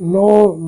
9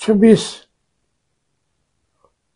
26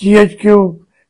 GHQ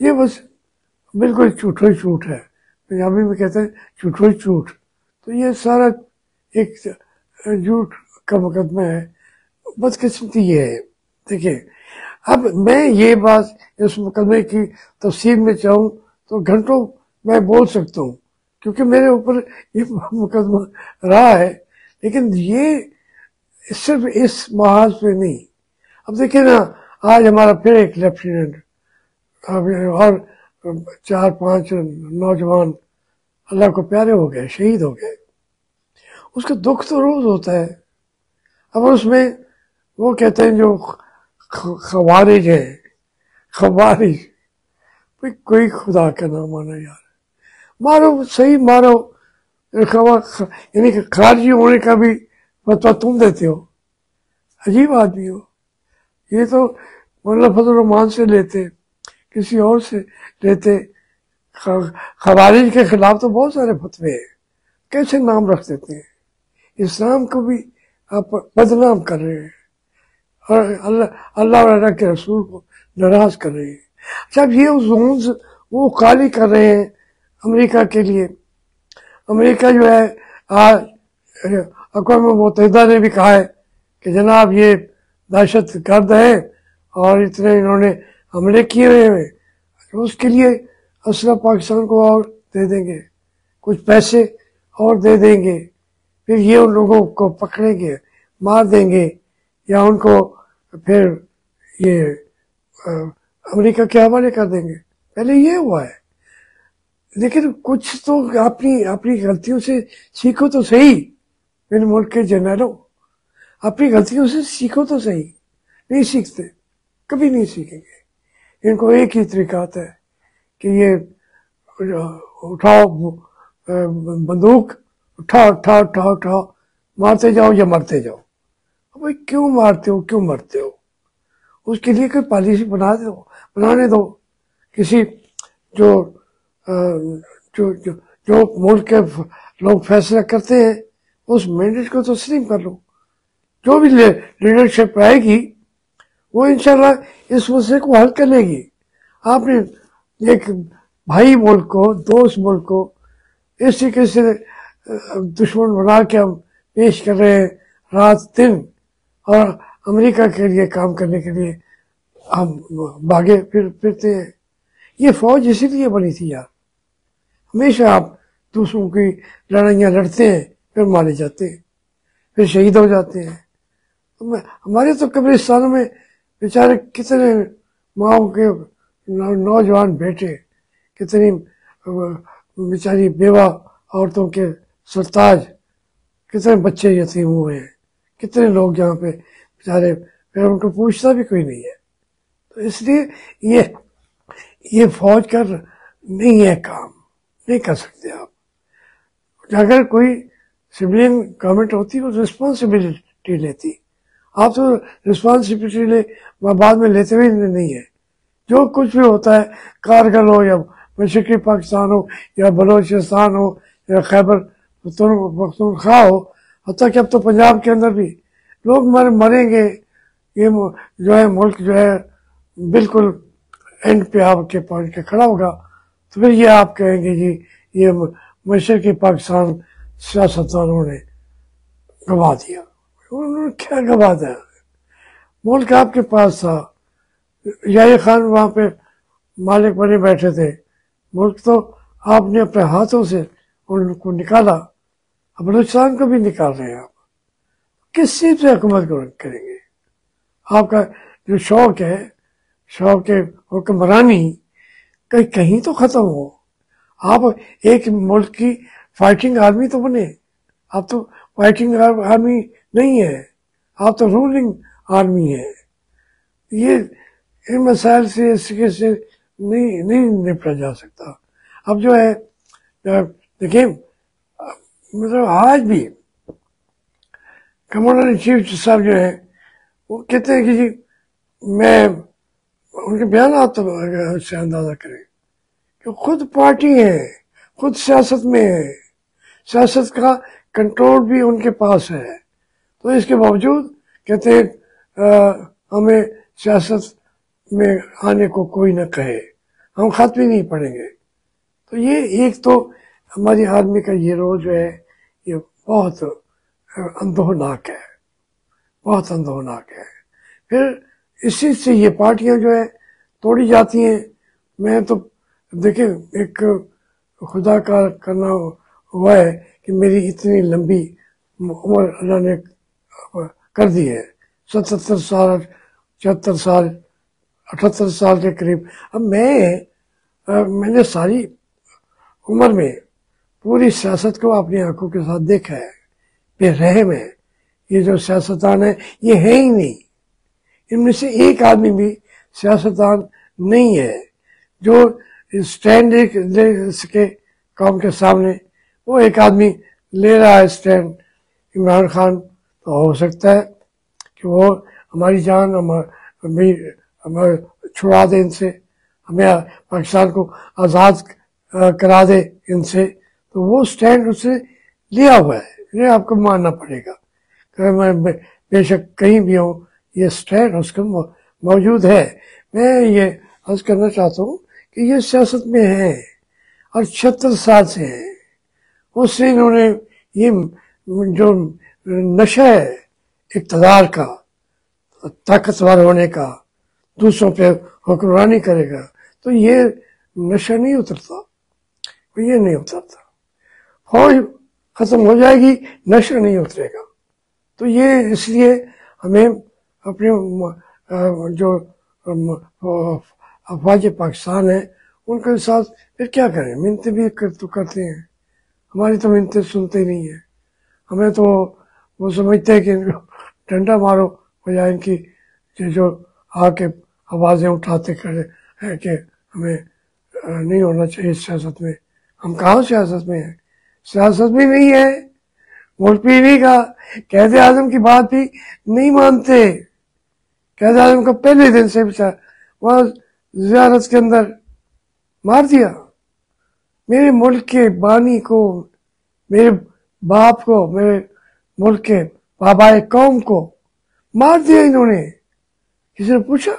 یہ بس بالکل جھوٹو ہی جھوٹ ہے، پنجابی میں کہتے ہیں جھوٹو ہی جھوٹ. تو یہ سارا ایک جھوٹ کا مقدمہ ہے. بدقسمتی یہ ہے. دیکھیں اب میں یہ بات اس مقدمے کی تفصیل میں چاہوں تو گھنٹوں میں بول سکتا ہوں، کیونکہ میرے اوپر یہ مقدمہ رہا ہے. لیکن یہ صرف اس محاذ پہ نہیں. اب دیکھیں نا، آج ہمارا پھر ایک لیفٹیننٹ اور 4-5 نوجوان اللہ کو پیارے ہو گئے، شہید ہو گئے. اس کا دکھ تو روز ہوتا ہے. اب اس میں وہ کہتے ہیں جو خوارج ہیں، خوارج، کوئی خدا کا نام مانا یار، مارو صحیح مارو. یعنی کہ خارجی ہونے کا بھی فتویٰ تم دیتے ہو. عجیب آدمی ہو. یہ تو مولانا فضل الرحمان سے لیتے، کسی اور سے لیتے. خوارج کے خلاف تو بہت سارے فتوے ہیں. کیسے نام رکھ دیتے ہیں؟ اسلام کو بھی آپ بدنام کر رہے ہیں اور اللہ اور اللہ کے رسول کو ناراض کر رہے ہیں. اچھا اب یہ زونز وہ خالی کر رہے ہیں امریکہ کے لیے. امریکہ جو ہے آج اقوام متحدہ نے بھی کہا ہے کہ جناب یہ دہشت گرد ہے اور اتنے انہوں نے حملے کیے ہوئے ہیں، اس کے لیے اسلحہ پاکستان کو اور دے دیں گے، کچھ پیسے اور دے دیں گے، پھر یہ ان لوگوں کو پکڑیں گے، مار دیں گے، یا ان کو پھر یہ امریکہ کے حوالے کر دیں گے. پہلے یہ ہوا ہے. لیکن کچھ تو اپنی غلطیوں سے سیکھو تو صحیح. میرے ملک کے جنرلوں، اپنی غلطیوں سے سیکھو تو صحیح. نہیں سیکھتے، کبھی نہیں سیکھیں گے. ان کو ایک ہی طریقہ آتا ہے کہ یہ اٹھاؤ بندوق، اٹھاؤ مارتے جاؤ یا مرتے جاؤ. بھائی کیوں مارتے ہو، کیوں مرتے ہو؟ اس کے لیے کوئی پالیسی بنانے دو. کسی جو ملک کے لوگ فیصلہ کرتے ہیں اس مینڈیٹ کو تسلیم کر لو. جو بھی لیڈرشپ آئے گی وہ انشاءاللہ اس مسئلے کو حل کر لے گی. آپ نے ایک بھائی ملک کو، دوست ملک کو اس طریقے سے دشمن بنا کے ہم پیش کر رہے ہیں رات دن، اور امریکہ کے لیے کام کرنے کے لیے ہم بھاگے پھرتے ہیں. یہ فوج اسی لیے بنی تھی یار. ہمیشہ آپ دوسروں کی لڑائیاں لڑتے ہیں، پھر مارے جاتے ہیں، پھر شہید ہو جاتے ہیں. ہمارے تو قبرستانوں میں بیچارے کتنے ماؤں کے نوجوان بیٹے، کتنی بیچاری بیوہ عورتوں کے سرتاج، کتنے بچے یتیم ہوئے ہیں، کتنے لوگ یہاں پہ بیچارے، پھر ان کو پوچھتا بھی کوئی نہیں ہے. تو اس لیے یہ فوج کا نہیں ہے کام، نہیں کر سکتے آپ. اگر کوئی سویلین گورنمنٹ ہوتی وہ رسپانسبلٹی لیتی. آپ تو رسپانسبلٹی بعد میں لیتے ہوئے نہیں ہے. جو کچھ بھی ہوتا ہے، کارگل ہو یا مشرقی پاکستان ہو یا بلوچستان ہو یا خیبر پختونخوا ہو، حتیٰ کہ اب تو پنجاب کے اندر بھی لوگ مریں گے. یہ جو ہے ملک جو ہے بالکل اینڈ پہ آپ کے پہنچ کے کھڑا ہوگا. تو پھر یہ آپ کہیں گے جی یہ مشرقی پاکستان سیاستدانوں نے گوا دیا. انہوں نے کیا گوا دیا؟ ملک آپ کے پاس تھا. یحییٰ خان وہاں پہ مالک بنے بیٹھے تھے. ملک تو آپ نے اپنے ہاتھوں سے ان کو نکالا. اب بلوچستان کو بھی نکال رہے ہیں آپ. کس چیز سے حکومت کریں گے؟ آپ کا جو شوق ہے، شوق حکمرانی، کہیں تو ختم ہو. آپ ایک ملک کی فائٹنگ آرمی تو بنے. آپ تو فائٹنگ آرمی نہیں ہے، آپ تو رولنگ آرمی ہے. یہ ان مسائل سے اس سے نہیں نپٹا جا سکتا. اب جو ہے دیکھیں، مطلب آج بھی کمانڈر ان چیف صاحب جو ہے وہ کہتے ہیں کہ جی میں ان کے بیانات سے اندازہ کریں کہ خود پارٹی ہے، خود سیاست میں ہے، سیاست کا کنٹرول بھی ان کے پاس ہے. تو اس کے باوجود کہتے ہیں ہمیں سیاست میں آنے کو کوئی نہ کہے. ہم خط بھی نہیں پڑھیں گے. تو یہ ایک تو ہماری آدمی کا یہ رول جو ہے یہ بہت اندوہناک ہے، بہت اندوہناک ہے. پھر اسی سے یہ پارٹیاں جو ہے توڑی جاتی ہیں. میں تو دیکھیں ایک خدا کا کرنا ہوا ہے کہ میری اتنی لمبی عمر اللہ نے کر دی ہے، 77 سال 74 سال 78 سال کے قریب. اب میں نے ساری عمر میں پوری سیاست کو اپنی آنکھوں کے ساتھ دیکھا ہے. بے رحم ہے یہ جو سیاستدان ہیں، یہ ہے ہی نہیں. ان میں سے ایک آدمی بھی سیاستدان نہیں ہے جو اسٹینڈ لے سکے قوم کے سامنے. وہ ایک آدمی لے رہا ہے اسٹینڈ، عمران خان. تو ہو سکتا ہے کہ وہ ہماری جان ہمیں چھڑا دے ان سے، ہمیں پاکستان کو آزاد کرا دے ان سے. تو وہ اسٹینڈ اس نے لیا ہوا ہے، یہ آپ کو ماننا پڑے گا. میں بے شک کہیں بھی ہوں یہ اسٹینڈ اس کا موجود ہے. میں یہ عرض کرنا چاہتا ہوں کہ یہ سیاست میں ہے اور 76 سال سے ہے. اس سے انہوں نے یہ جو نشہ ہے اقتدار کا، طاقتور ہونے کا، دوسروں پہ حکمرانی کرے گا، تو یہ نشہ نہیں اترتا، یہ نہیں اترتا. فوج ختم ہو جائے گی، نشہ نہیں اترے گا. تو یہ اس لیے ہمیں اپنے جو افواج پاکستان ہیں ان کے ساتھ پھر کیا کریں، منتیں بھی تو کرتے ہیں. ہماری تو منتیں سنتے نہیں ہیں. ہمیں تو وہ سمجھتے ہیں کہ ڈنڈا مارو بجائے ان کی جو آ کے آوازیں اٹھاتے کھڑے ہیں کہ ہمیں نہیں ہونا چاہیے سیاست میں. ہم کہاں سیاست میں ہیں؟ سیاست بھی نہیں ہے، ملک بھی نہیں کا. قائد اعظم کی بات بھی نہیں مانتے. قائد اعظم کو پہلے دن سے وہاں زیارت کے اندر مار دیا. میرے ملک کے بانی کو، میرے باپ کو، میرے ملک کے بابائے قوم کو مار دیا انہوں نے. کسی نے پوچھا؟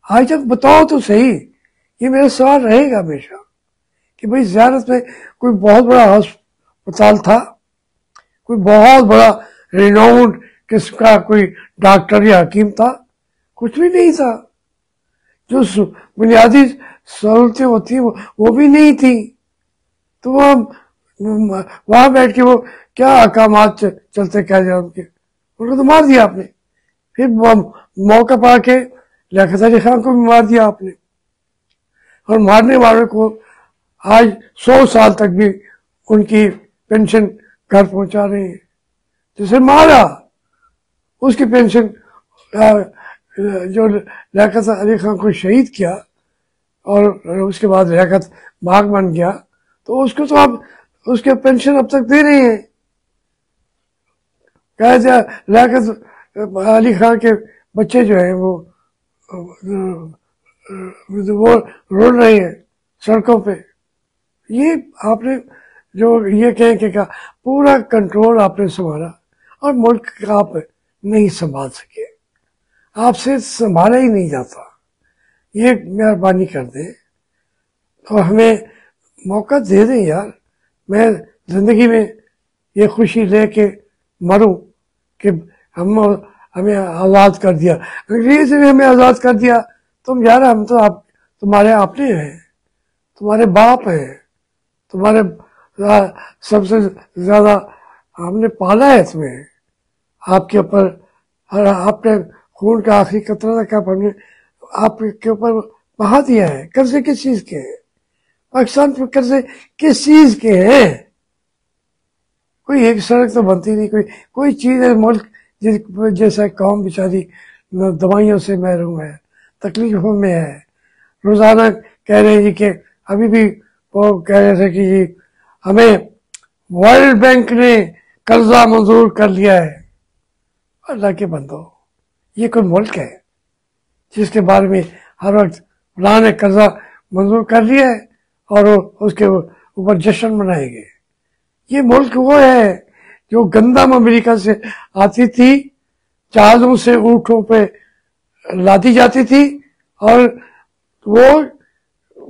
آج تک بتاؤ تو صحیح. یہ میرا سوال رہے گا ہمیشہ کہ بھئی زیارت میں کوئی بہت بڑا ہسپتال تھا، کوئی بہت بڑا ریناؤنڈ قسم کا کوئی ڈاکٹر یا حکیم تھا؟ کچھ بھی نہیں تھا. جو بنیادی سہولتیں ہوتی ہیں وہ بھی نہیں تھی. تو وہاں بیٹھ کے وہ کیا احکامات چلتے قائد اعظم کے، ان کو تو مار دیا آپ نے. پھر موقع پا کے لیاقت علی خان کو بھی مار دیا آپ نے. اور مارنے والوں کو آج 100 سال تک بھی ان کی پینشن گھر پہنچا رہے ہیں. جسے مارا اس کی پینشن، جو لیاقت علی خان کو شہید کیا اور اس کے بعد لیاقت باغ بن گیا، تو اس کو تو اب اس کے پینشن اب تک دے رہے ہیں. لیاقت علی خان کے بچے جو ہیں وہ رول رہے ہیں سڑکوں پہ. یہ آپ نے جو یہ کہیں کہ پورا کنٹرول آپ نے سنبھالا اور ملک کا آپ نہیں سنبھال سکے، آپ سے سنبھالا ہی نہیں جاتا. یہ مہربانی کر دیں اور ہمیں موقع دے دیں یار. میں زندگی میں یہ خوشی لے کے مروں کہ ہمیں آزاد کر دیا، انگریز نے ہمیں آزاد کر دیا. تم یار ہم تو تمہارے اپنے ہیں، تمہارے باپ ہیں، تمہارے سب سے زیادہ ہم نے پالا ہے تمہیں. آپ کے اوپر آپ نے خون کا آخری قطرہ تک ہم نے آپ کے اوپر بہا دیا ہے. قرضے کس چیز کے ہیں؟ پاکستان پر قرضے کس چیز کے ہیں؟ کوئی ایک سڑک تو بنتی نہیں، کوئی چیز ہے. ملک جیسا قوم بیچاری دوائیوں سے محروم ہے، تکلیفوں میں ہے. روزانہ کہہ رہے ہیں جی کہ ابھی بھی وہ کہہ رہے تھے کہ جی ہمیں ورلڈ بینک نے قرضہ منظور کر لیا ہے. اللہ کے بندو، یہ کوئی ملک ہے جس کے بارے میں ہر وقت فلاں نے قرضہ منظور کر لیا ہے اور اس کے اوپر جشن منائے گے؟ یہ ملک وہ ہے جو گندم امریکہ سے آتی تھی، جہازوں سے اونٹوں پہ لادی جاتی تھی، اور وہ